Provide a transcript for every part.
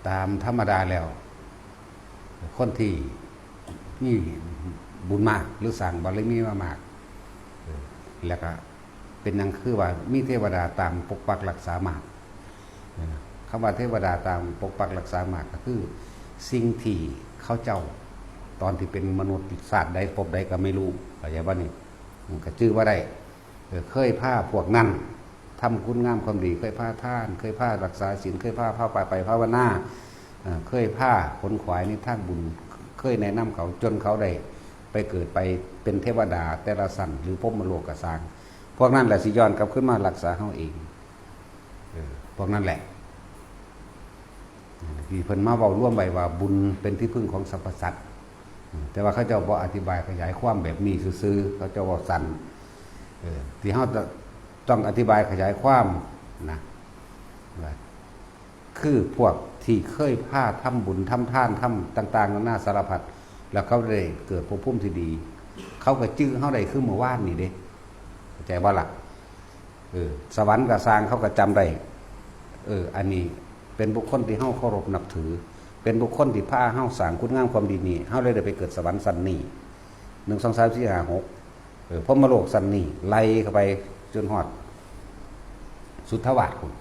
ตามธรรมดาแล้วคนที่มีบุญมากหรือสั่งบารมีมามากแล้วก็เป็นยังคือว่ามีเทวดาตามปกปักรักษามากคำว่าเทวดาตามปกปักรักษามากก็คือสิ่งที่เขาเจ้าตอนที่เป็นมนุษย์ศาสตร์ใดพบใดก็ไม่รู้อะไรว่านี่ก็ชื่อว่าได้เคยผ้าพวกนั้นทำคุณงามความดีเคยผ้าท่านเคยผ้ารักษาศีลเคยผ้าไปภาวนาเคยผ้าขนขวายในทางบุญเคยแนะนำเขาจนเขาได้ไปเกิดไปเป็นเทวดาแต่ละสันหรือพรหมโลกสร้างพวกนั้นแหละสิย้อนกลับขึ้นมารักษาเขาเองพวกนั้นแหละที่เพิ่นมาเว้าร่วมไว้ว่าบุญเป็นที่พึ่งของสรรพสัตว์แต่ว่าเขาเจ้าบ่อธิบายขยายความแบบนี้ซื่อๆเขาเจ้าว่าสั้นที่เขาต้องอธิบายขยายความนะคือพวกที่เคยพาทำบุญทำทานทำต่างๆนานาสารพัดแล้วเขาได้เกิดภพภูมิที่ดีเขาก็จื้อเขาได้คือเมื่อวานนี่เด้เข้าใจบ่ล่ะสวรรค์กับสร้างเขาก็จำได้อันนี้เป็นบุคคลที่เฮาเคารพนับถือเป็นบุคคลที่พาเฮาสร้างคุณงามความดีนี้เฮาเลยได้ไปเกิดสวรรค์สันนี้1 2 3 4 5 6พรหมโลกสันนี้ไล่เข้าไปจนฮอดสุทธวาสคุณ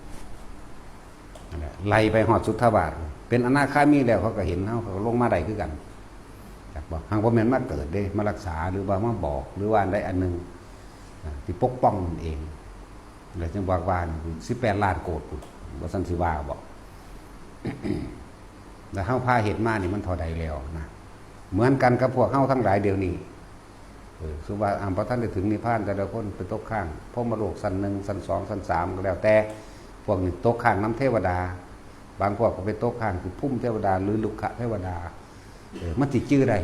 ไล่ไปฮอดสุทธวาสเป็นอนาคามีแล้วเขาก็เห็นเฮาเขาลงมาได้คือกันจักบ่หางบ่แม่นมาเกิดเด้มารักษาหรือว่ามาบอกหรือว่าได้อันนึงที่ปกป้องมันเองแล้วจึงบอกว่า18 ล้านโกฏพุ่นบ่ซั่นสิว่าบอกแต่เฮาพาเห็นมานี่มันเท่าใดแล้วนะเหมือนกันกับพวกเฮาทั้งหลายเดี๋ยวนี้สุว่าพอท่านได้ถึงนิพพานแต่ละคนไปตกข้างพรหมโลกสัน1สัน2สัน3ก็แล้วแต่พวกนี้ตกข้างน้ำเทวดาบางพวกก็ไปตกข้างคือพุ่มเทวดาหรือลุกขะเทวดามันสิชื่อได้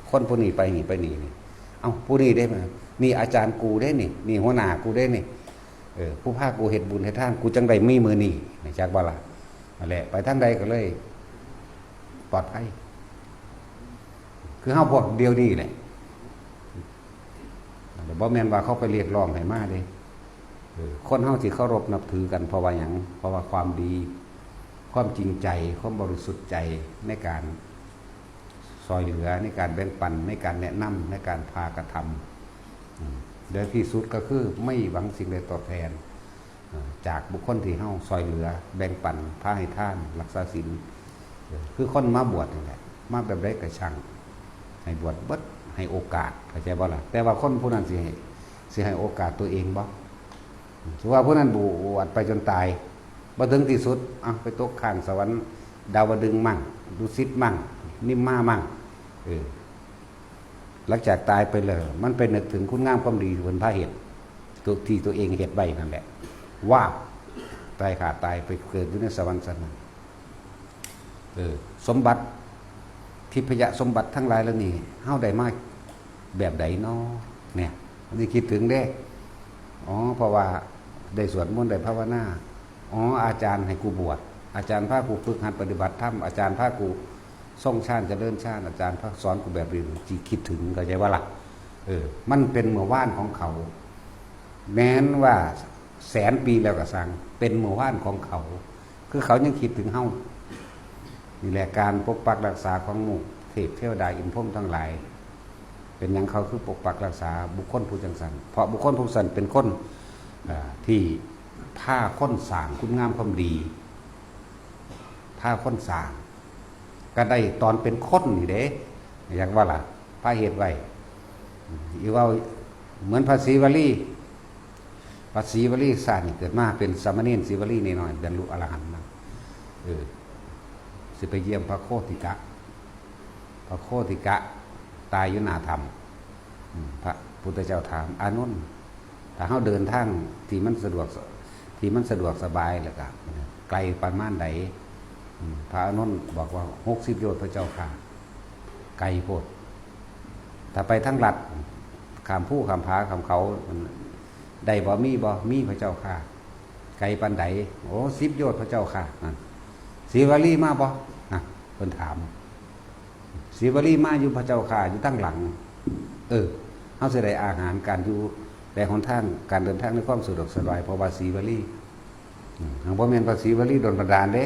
คนผู้นี้ไปนี่เอ้าผู้นี้ได้มั้ยนี่อาจารย์กูได้นี่หัวหน้ากูได้นี่ผู้พากูเฮ็ดบุญเฮ็ดทานกูจังได๋มีมื้อนี้จักบ่ล่ะนั่นแหละไปทางใดก็เลยปลอดภัยคือเฮาพวกเดียวนี้แหละบ่แม่นว่าเขาไปเรียกร้องให้มาเด้คนเฮาที่เคารพนับถือกันเพราะว่าหยังเพราะว่าความดีความจริงใจความบริสุทธิ์ใจในการซอยเหลือในการแบ่งปันในการแนะนำในการพากระทำโดยที่สุดก็คือไม่หวังสิ่งใดตอบแทนจากบุคคลที่เฮาซอยเหลือแบ่งปันพาให้ทานรักษาศีลคือคนมาบวชนี่แหละมาแบบใดก็ช่างให้บวชเบิดให้โอกาสเข้าใจบ่ล่ะแต่ว่าคนผู้นั้นสิให้โอกาสตัวเองบ่ถือว่าผู้นั้นบวชไปจนตายบ่ถึงที่สุดไปตกข้างสวรรค์ดาวดึงส์มั่งดุสิตมั่งนิมมามั่งหลังจากตายไปเลยมันไปนึกถึงคุณงามความดีบนพระเหตุที่ตัวเองเหตุไว้นั่นแหละว่าตายขาดตายไปเกิดอยู่ในสวรรค์สันนั้นสมบัติทิพยสมบัติทั้งหลายแล้วนี่เฮาได้มาแบบใดเนาะเนี่ยนี่คิดถึงเด้เพราะว่าได้สวดมนต์ได้ภาวนาอาจารย์ให้กูบวชอาจารย์พากูฝึกหัดปฏิบัติธรรมอาจารย์พากูส่งชาติเจริญชาติอาจารย์พาสอนกูแบบนี้จีคิดถึงเข้าใจว่าล่ะมันเป็นเมื่อวานของเขาแม้นว่า100,000 ปีแล้วก็สั่งเป็นเมื่อวานของเขาคือเขายังคิดถึงเฮานี่แหละการปกปักรักษาของหมู่เทพเทวดาอินพรหมทั้งหลายเป็นอย่างเขาคือปกปักรักษาบุคคลผู้จังสันเพราะบุคคลผู้สันเป็นคนที่ผ้าค้นสร้างคุณงามความดีผ้าค้นสร้างก็ได้ตอนเป็นคนนี่เด้อย่างว่าล่ะพระเหตุไว้อีว่าเหมือนพระศรีวลีศาสตร์นี่เกิดมาเป็นสามเณรศรีวลีนิดหน่อยบรรลุอรหันต์นะสิไปเยี่ยมพระโคติกะตายอยู่หน้าถ้ำพระพุทธเจ้าถามอานนท์ถ้าเฮาเดินทางที่มันสะดวกสบายแล้วก็ไกลประมาณใดพระอานนท์บอกว่า60 โยชน์พระเจ้าค่ะไกลโพดถ้าไปทางลัดข้ามภูข้ามผาข้ามเขาได้บ่มีพระเจ้าค่ะไกลปานใด10 โยชน์พระเจ้าค่ะศรีวลีมาบ่เพิ่นถามศรีวลีมาอยู่พระเจ้าค่ะอยู่ตั้งหลังเฮาสิได้อาหารการอยู่แต่หนทางการเดินทางในความสะดวกสบายเพราะว่าศรีวลีบ่แม่นพระศรีวลีโดนบันดาลเด้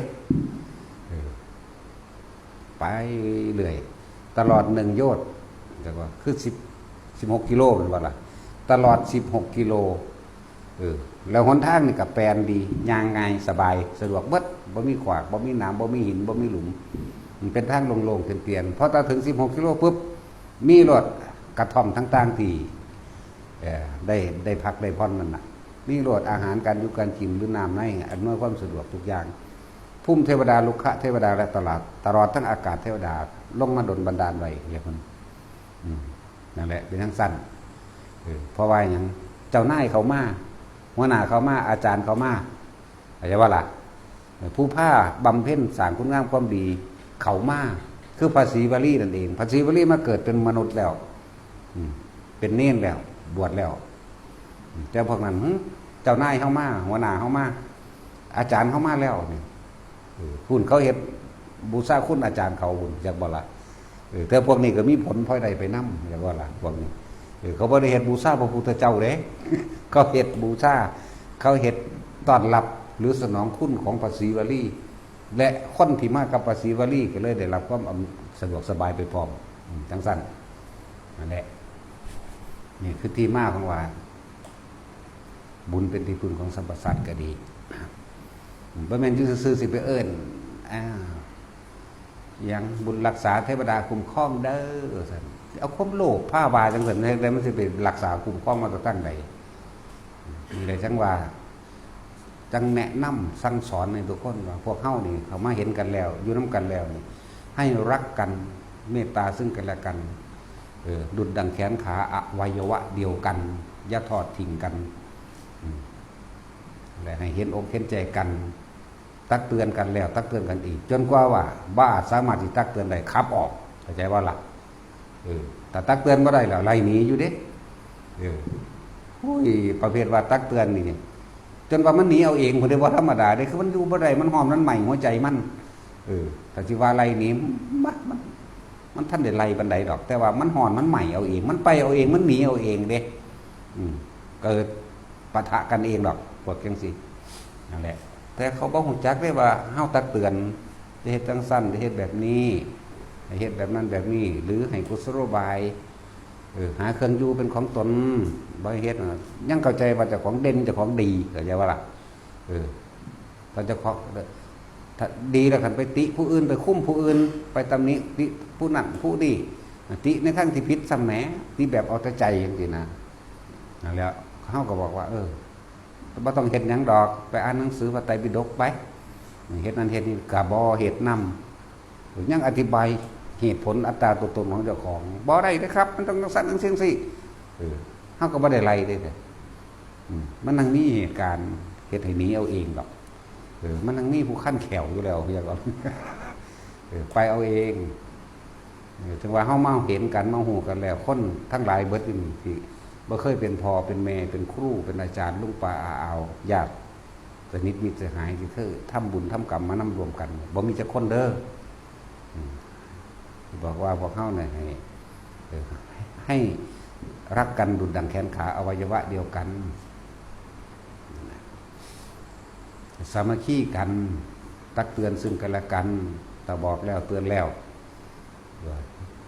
ไปเรื่อยตลอด1โยชน์จังว่าคือ16 กิโลเป็นว่าล่ะตลอด16 กิโลแล้วหนทางนี่ก็แปลนดีย่างง่ายสบายสะดวกเบิดบ่มีขวากบ่มีน้ำบ่มีหินบ่มีหลุมมันเป็นทางโล่งๆเตียนๆพอถึง16 กิโลปุ๊บมีรถกระท่อมต่างๆที่ได้พักได้ผ่อนนั่นน่ะมีรถอาหารการอยู่การกินหรือน้ำในอำนวยความสะดวกทุกอย่างภูมิเทวดาลุกขะเทวดาและตลอดทั้งอากาศเทวดาลงมาดลบันดาลไว้อย่างนั้นนั่นแหละเป็นทั้งสั้นเพราะว่าอย่างเจ้านายเขามาหัวหน้าเขามาอาจารย์เขามาอะไรว่าล่ะผู้ผ้าบำเพ็ญสร้างคุณงามความดีเขามาคือภาษีวลีนั่นเองภาษีวลีมาเกิดเป็นมนุษย์แล้วเป็นเน้นแล้วบวชแล้วแต่พวกนั้นเจ้านายเขามาหัวหน้าเขามาอาจารย์เขามาแล้วนี่คุณเขาเห็นบูชาคุณอาจารย์เขาคุณจากบ่ละแต่พวกนี้ก็มีผลพลอยใดไปนั่มจากบ่ละพวกนี้เขาบ่ได้เห็นบูชาพระพุทธเจ้าเด้เขาเห็นบูชาเขาเห็นต้อนรับหรือสนองคุณของภาษีวลีและคนที่มากับภาษีวลีก็เลยได้รับความสะดวกสบายไปพร้อมทั้งสั้นนั่นแหละนี่คือที่มาของว่าบุญเป็นที่พึ่งของสรรพสัตว์ก็ดีบ่แม่นอยู่ซื่อๆสิไปเอิ้นยังบุญรักษาเทวดาคุ้มครองเด้อซั่นเอาความโลภผ้าวาจังซั่นแล้วมันสิไปรักษาคุ้มครองมาตั้งใดนี่เลยจังว่าจังแนะนำสั่งสอนในทุกคนว่าพวกเฮานี่เขามาเห็นกันแล้วอยู่นำกันแล้วนี่ให้รักกันเมตตาซึ่งกันและกันดุจดังแขนขาอวัยวะเดียวกันอย่าทอดทิ้งกันและให้เห็นอกเห็นใจกันตักเตือนกันแล้วตักเตือนกันอีกจนกว่าบ้าสามารถที่ตักเตือนได้ขับออกเข้าใจว่าล่ะแต่ตักเตือนบ่ได้แล้วไล่หนีอยู่เด้ประเภทว่าตักเตือนนี่จนว่ามันหนีเอาเองคนเดียวว่าธรรมดาเด้คือมันอยู่บ่ได้มันหอมมันใหม่หัวใจมันแต่ที่ว่าไล่หนีมันท่านได้ไล่บันไดดอกแต่ว่ามันหอนมันใหม่เอาเองมันไปเอาเองมันหนีเอาเองเด้เกิดปะทะกันเองดอกพวกจังซี่นั่นแหละแต่เขาบ่ฮู้จักได้ว่าเฮาตักเตือนจะเฮ็ดจังซั่นจะเฮ็ดแบบนี้ให้เฮ็ดแบบนั้นแบบนี้หรือให้กุศโลบายหาเครื่องอยู่เป็นของตนบ่ให้เฮ็ดยังเข้าใจว่าเจ้าของเด่นเจ้าของดีเข้าใจว่าล่ะถ้าเจ้าของถ้าดีแล้วคันไปติผู้อื่นไปคุ้มผู้อื่นไปตำหนิติผู้นั้นผู้นี้ติในทางที่ผิดซ้ำแหมติแบบเอาแต่ใจจังซี่นะนั่นแหละเฮาก็บอกว่าบ่ต้องเฮ็ดหยังดอกไปอ่านหนังสือพระไตรปิฎกไปเฮ็ดนั้นเฮ็ดนี่ก็บ่เฮ็ดนำยังอธิบายเหตุผลอัตตาตัวตนของเจ้าของบ่ได้เด้อครับมันต้องสั่นจังซี่เฮาก็บ่ได้ไล่เด้มันนั่งมีเหตุการณ์เฮ็ดให้หนีเอาเองดอกมันนั่งมีผู้ขั้นแขวอยู่แล้วอย่างก่อนไปเอาเองถึงว่าเฮามาเห็นกันมาฮู้กันแล้วคนทั้งหลายเบิดนี่ที่บ่เคยเป็นพ่อเป็นแม่เป็นครูเป็นอาจารย์ลุงป้าอาเอาญาติสนิทมิตรสหายที่เคยทำบุญทำกรรมมานำรวมกันบ่มีจักคนเด้อบอกว่าพวกเฮาเนี่ยให้รักกันดุจดังแขนขาอวัยวะเดียวกันสามัคคีกันตักเตือนซึ่งกันและกันแต่บอกแล้วเตือนแล้ว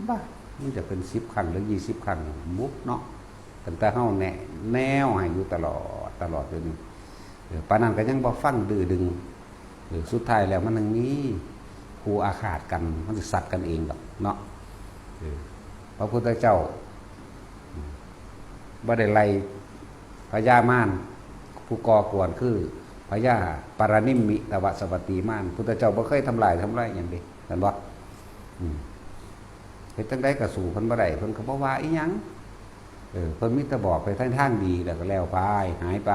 บ้ามันจะเป็น10 ครั้งหรือ20 ครั้งมุกเนาะแต่เฮาแนวให้อยู่ตลอดเลยนี่ปานนั้นก็ยังบ่ฟังดื้อดึงสุดท้ายแล้วมันนึงมีคู่อาฆาตกันมันสิสัตว์กันเองดอกเนาะพระพุทธเจ้าบ่ได้ไล่พญามารผู้ก่อกวนคือพญาปารณิมมิตวสวัตตีมารพุทธเจ้าบ่เคยทำลายอย่างนี้เห็นบ่เฮ็ดจังได๋ก็สู้เพิ่นบ่ได้เพิ่นก็บ่ว่าอีหยังเพิ่นมีแต่บอกไปทางดีแล้วก็แล้วไปหายไป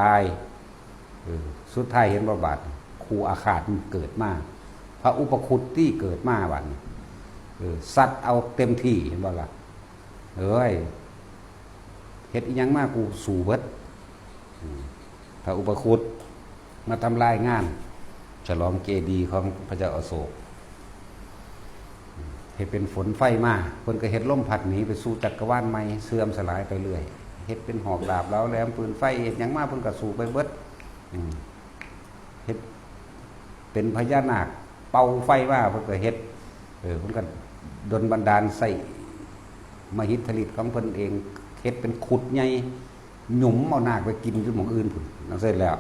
สุดท้ายเห็นบ่บาดครูอาฆาตมันเกิดมาพระอุปคุตที่เกิดมาบัดนี้สัตว์เอาเต็มที่เห็นบ่ล่ะเฮ็ดอีหยังมากูสู้เบิดพระอุปคุตมาทำลายงานฉลองเจดีย์ของพระเจ้าอโศกเฮ็ดเป็นฝนไฟมาเพิ่นก็เฮ็ดลมพัดหนีไปสู่จักรวาลใหม่เสื่อมสลายไปเรื่อยเฮ็ดเป็นหอกดาบแล้วแหลมปืนไฟเฮ็ดหยังมาเพิ่นก็สู้ไปเบิดเฮ็ดเป็นพญานาคเป่าไฟมาเพิ่นก็เฮ็ด เพิ่นก็ดลบันดาลใส่มหิทธิฤทธิ์ของเพิ่นเองเฮ็ดเป็นขุดใหญ่หยุมเอานาคไปกินอยู่หม่องอื่นพุ่นนั่นเสร็จแล้ว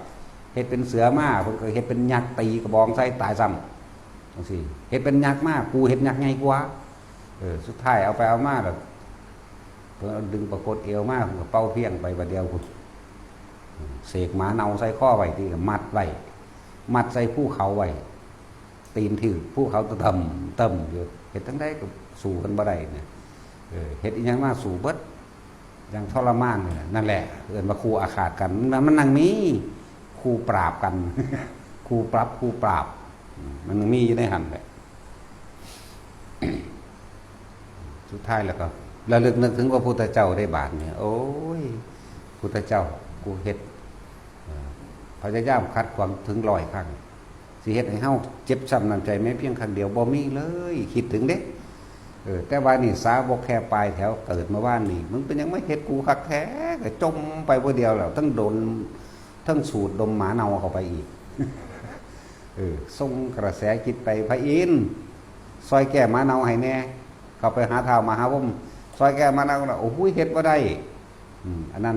เฮ็ดเป็นเสือม้าเพิ่นก็เฮ็ดเป็นยักษ์ตีกระบองใส่ตายซ้ำจังซี่เฮ็ดเป็นยักษ์ม้ากูเฮ็ดยักษ์ใหญ่กว่าสุดท้ายเอาไปเอามาแล้วเพิ่นดึงปรากฏเอวมาเพิ่นก็เป่าเพียงไปบัดเดียวพุ่นเสกหมาเน่าใส่ข้อไว้ที่ก็มัดไว้มัดใส่ภูเขาไว้ตีนถือภูเขาต่ำอยู่เฮ็ดทั้งใดก็สู้กันบ่ได้เนี่ยเฮ็ดอีหยังมาสู้เบิดอย่างทรมานนี่นั่นแหละเอิ้นว่าครูอาฆาตกันมันนั่งมีครูปราบกัน ครูปรับครูปราบมันมีอยู่ในหันแหละ สุดท้ายแล้วก็ระลึกนึกถึงพระพุทธเจ้าได้บาทเนี่ยโอ้ยพุทธเจ้ากูเฮ็ดพยายามคัดความถึง100 ครั้งสิเฮ็ดให้เฮาเจ็บช้ำน้ำใจแม้เพียงครั้งเดียวบ่มีเลยคิดถึงเด้แต่ว่านี่สาวกแค่ปลายแถวเกิดมาว่านนี่มึงเป็นยังไม่เฮ็ดกูคักแท้ก็จมไปบ่เดียวแล้วทั้งโดนทั้งสูดดมหมาเน่าเข้าไปอีกส่งกระแสจิตไปพระอินทร์ซอยแก้หมาเน่าให้แน่เข้าไปหาท้าวมหาว่มซอยแก้หมาเน่าโอ้โหเฮ็ดบ่ได้อันนั้น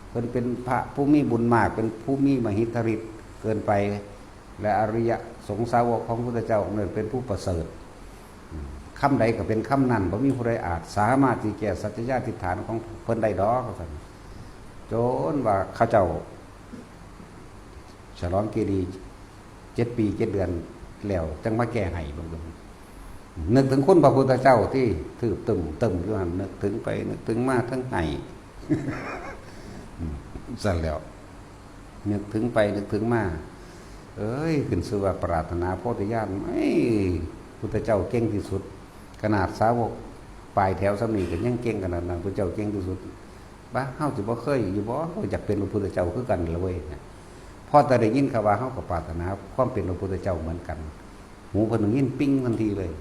เพิ่นเป็นพระผู้มีบุญมากเป็นผู้มีมหิทธิฤทธิ์เกินไปและอริยสงสาวกของพระพุทธเจ้าเนี่ยเป็นผู้ประเสริฐคำใดก็เป็นคำนั้นบ่มีผู้ใดอาจสามารถที่แก้สัจจญาธิฐานของเพิ่นได้ดอกว่าซั่นจนว่าเขาเจ้าฉลองเกดีย์7 ปี 7 เดือนแล้วจังมาแก้ให้เบิ่งนึกถึงคุณพระพุทธเจ้าที่ถือตึมอยู่หั่นนึกถึงไปนึกถึงมาทั้งให้ สั่นแล้วนึกถึงไปนึกถึงมาขึ้นชื่อว่าปรารถนาโพธิญาณพุทธเจ้าเก่งที่สุดขนาดสาวกปลายแถวสำนีก็ยังเก่งขนาดนั้นพระเจ้าเก่งที่สุดบ้าเฮาสิบ่เคยอยู่บ่เฮาอยากเป็นพระพุทธเจ้าคือกันละเว้ยพอแต่ได้ยินคำว่าเฮาก็ปรารถนาความเป็นพระพุทธเจ้าเหมือนกันหูเพิ่นได้ยินปิ้งทันทีเลย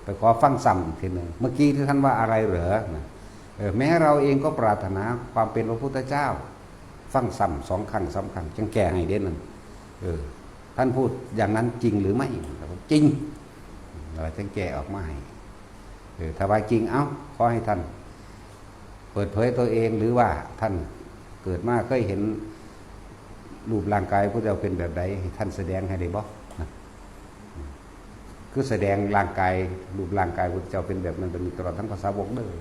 ไปขอฟังซ้ำอีกทีนึงเมื่อกี้ที่ท่านว่าอะไรเหรอแม้เราเองก็ปรารถนาความเป็นพระพุทธเจ้าฟังซ้ำ2 ครั้ง3 ครั้งจังแก้ให้เด่นนั่นท่านพูดอย่างนั้นจริงหรือไม่จริงเราจังแก้ออกมาให้ถ้าว่าจริงขอให้ท่านเปิดเผยตัวเองหรือว่าท่านเกิดมาเคยเห็นรูปร่างกายพระเจ้าเป็นแบบใดให้ท่านแสดงให้ได้บ่คือแสดงร่างกายรูปร่างกายพระเจ้าเป็นแบบนั้นเป็นตลอดทั้งภาษาวกเด้อ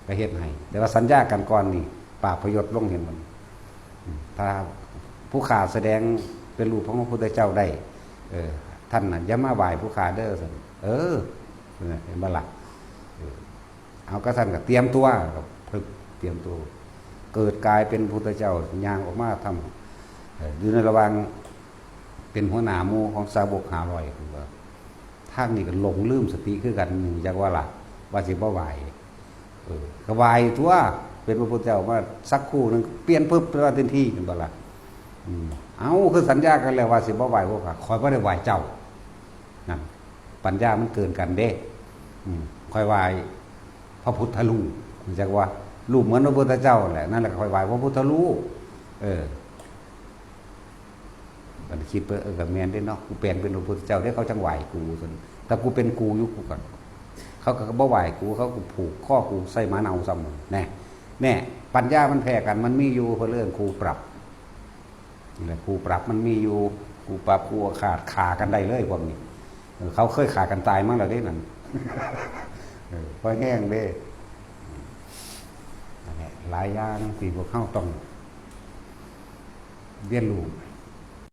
ไปเฮ็ดให้แต่ว่าสัญญากันก่อนนี่ปราบพยศลงเห็นมันถ้าผู้ข่าแสดงเป็นรูปของพระพุทธเจ้าได้ท่านน่ะอย่ามาไหว้ผู้ข่าเด้อซั่นเห็นบ่ล่ะเอาก็ท่านก็เตรียมตัวฝึกเตรียมตัวเกิดกายเป็นพุทธเจ้าย่างออกมาทำอยู่ในระหว่างเป็นหัวหน้าหมู่ของสาวก500คือว่าทางนี้ก็หลงลืมสติคือกันจักว่าล่ะว่าสิบ่ไหว้ก็ไหว้ทั่วเป็นพระพุทธเจ้ามาสักครู่นึงเปลี่ยนปึ๊บตัวทันทีเห็นบ่ล่ะเอาคือสัญญากันแล้วว่าสิบ่ไหว้พวกข้าคอยบ่ได้ไหว้เจ้านั่นปัญญามันเกินกันเด้คอยไหว้พระพุทธรูปจักว่ารูปเหมือนพระพุทธเจ้าแหละนั่นแหละคอยไหว้พระพุทธรูปมันคิดไปกับแม่นได้เนาะกูแปลงเป็นพระพุทธเจ้าได้เขาจังไหว้กูซั่นแต่กูเป็นกูอยู่กูก็เขาก็บ่ไหว้กูเขาก็ผูกข้อกูใส่หมาเน่าซ้ำแน่ปัญญามันแพ้กันมันมีอยู่เพราะเรื่องครูปรับนี่แหละครูปรับมันมีอยู่ครูปรับครูขากันได้เลยพวกนี้เขาเคยขากันตายมั้งแล้วได้นั่นพอแห้งเด้หลายอย่างที่พวกเขาต้องเรียนรู้